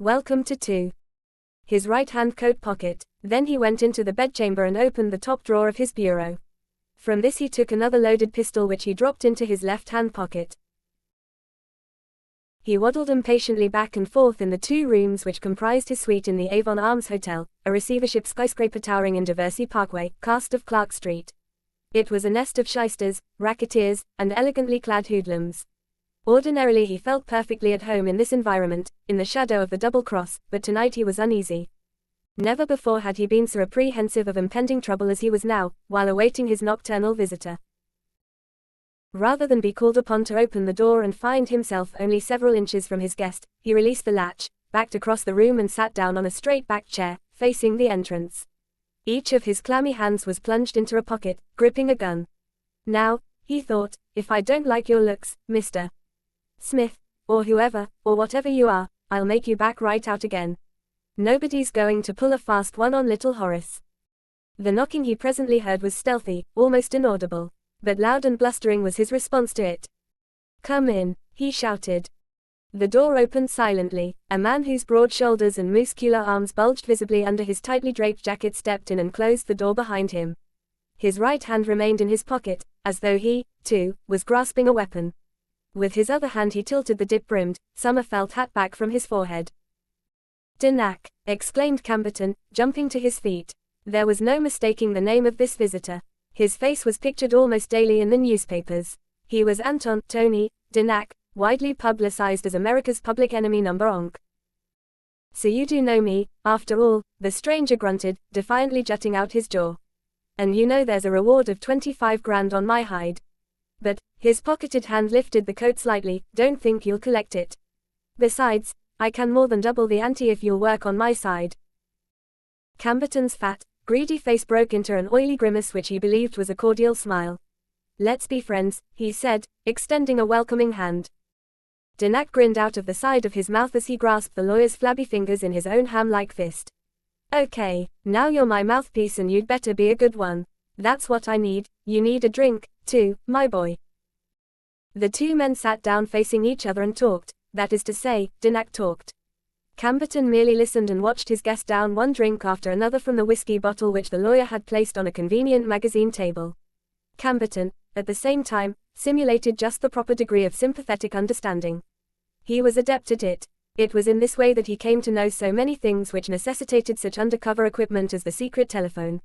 Welcome to 2. His right-hand coat pocket. Then he went into the bedchamber and opened the top drawer of his bureau. From this he took another loaded pistol which he dropped into his left-hand pocket. He waddled impatiently back and forth in the 2 rooms which comprised his suite in the Avon Arms Hotel, a receivership skyscraper towering in Diversey Parkway, cast of Clark Street. It was a nest of shysters, racketeers, and elegantly clad hoodlums. Ordinarily he felt perfectly at home in this environment, in the shadow of the double cross, but tonight he was uneasy. Never before had he been so apprehensive of impending trouble as he was now, while awaiting his nocturnal visitor. Rather than be called upon to open the door and find himself only several inches from his guest, he released the latch, backed across the room and sat down on a straight-backed chair, facing the entrance. Each of his clammy hands was plunged into a pocket, gripping a gun. Now, he thought, if I don't like your looks, Mr. Smith, or whoever, or whatever you are, I'll make you back right out again. Nobody's going to pull a fast one on little Horace. The knocking he presently heard was stealthy, almost inaudible, but loud and blustering was his response to it. Come in, he shouted. The door opened silently. A man whose broad shoulders and muscular arms bulged visibly under his tightly draped jacket stepped in and closed the door behind him. His right hand remained in his pocket, as though he, too, was grasping a weapon. With his other hand he tilted the dip-brimmed, summer felt hat back from his forehead. "Denac," exclaimed Camberton, jumping to his feet. There was no mistaking the name of this visitor. His face was pictured almost daily in the newspapers. He was Anton Tony Denac, widely publicized as America's public enemy number onk. So you do know me, after all, the stranger grunted, defiantly jutting out his jaw. And you know there's a reward of 25 grand on my hide. But, his pocketed hand lifted the coat slightly, don't think you'll collect it. Besides, I can more than double the ante if you'll work on my side. Camberton's fat, greedy face broke into an oily grimace which he believed was a cordial smile. Let's be friends, he said, extending a welcoming hand. Denac grinned out of the side of his mouth as he grasped the lawyer's flabby fingers in his own ham-like fist. Okay, now you're my mouthpiece and you'd better be a good one. That's what I need. You need a drink, too, my boy. The 2 men sat down facing each other and talked, that is to say, Denac talked. Camberton merely listened and watched his guest down one drink after another from the whiskey bottle which the lawyer had placed on a convenient magazine table. Camberton, at the same time, simulated just the proper degree of sympathetic understanding. He was adept at it. It was in this way that he came to know so many things which necessitated such undercover equipment as the secret telephone.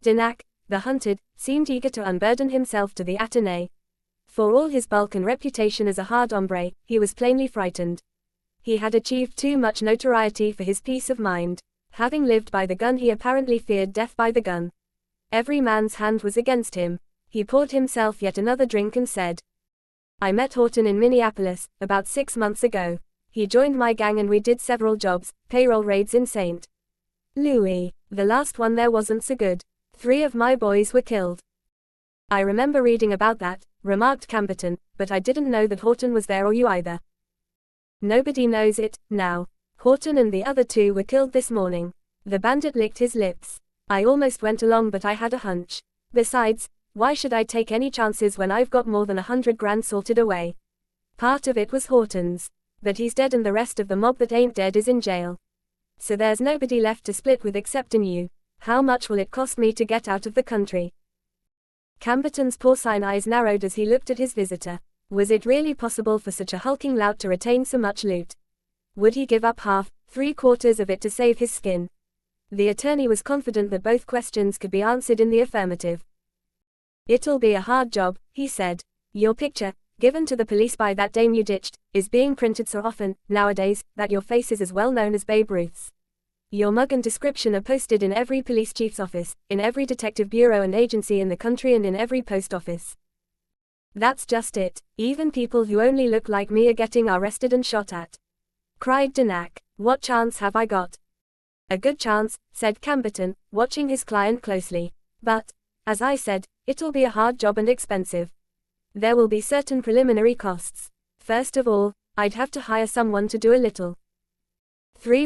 Denac, the hunted, seemed eager to unburden himself to the Athénée. For all his bulk and reputation as a hard hombre, he was plainly frightened. He had achieved too much notoriety for his peace of mind. Having lived by the gun he apparently feared death by the gun. Every man's hand was against him. He poured himself yet another drink and said, I met Horton in Minneapolis, about 6 months ago. He joined my gang and we did several jobs, payroll raids in St. Louis. The last one there wasn't so good. 3 of my boys were killed. I remember reading about that, remarked Camberton, but I didn't know that Horton was there or you either. Nobody knows it, now. Horton and the other 2 were killed this morning. The bandit licked his lips. I almost went along but I had a hunch. Besides, why should I take any chances when I've got more than 100 grand salted away? Part of it was Horton's. But he's dead and the rest of the mob that ain't dead is in jail. So there's nobody left to split with except in you. How much will it cost me to get out of the country? Camberton's porcine eyes narrowed as he looked at his visitor. Was it really possible for such a hulking lout to retain so much loot? Would he give up half, 3/4 of it to save his skin? The attorney was confident that both questions could be answered in the affirmative. It'll be a hard job, he said. Your picture, given to the police by that dame you ditched, is being printed so often, nowadays, that your face is as well known as Babe Ruth's. Your mug and description are posted in every police chief's office, in every detective bureau and agency in the country and in every post office. That's just it. Even people who only look like me are getting arrested and shot at. Cried Denac. What chance have I got? A good chance, said Camberton, watching his client closely. But, as I said, it'll be a hard job and expensive. There will be certain preliminary costs. First of all, I'd have to hire someone to do a little 3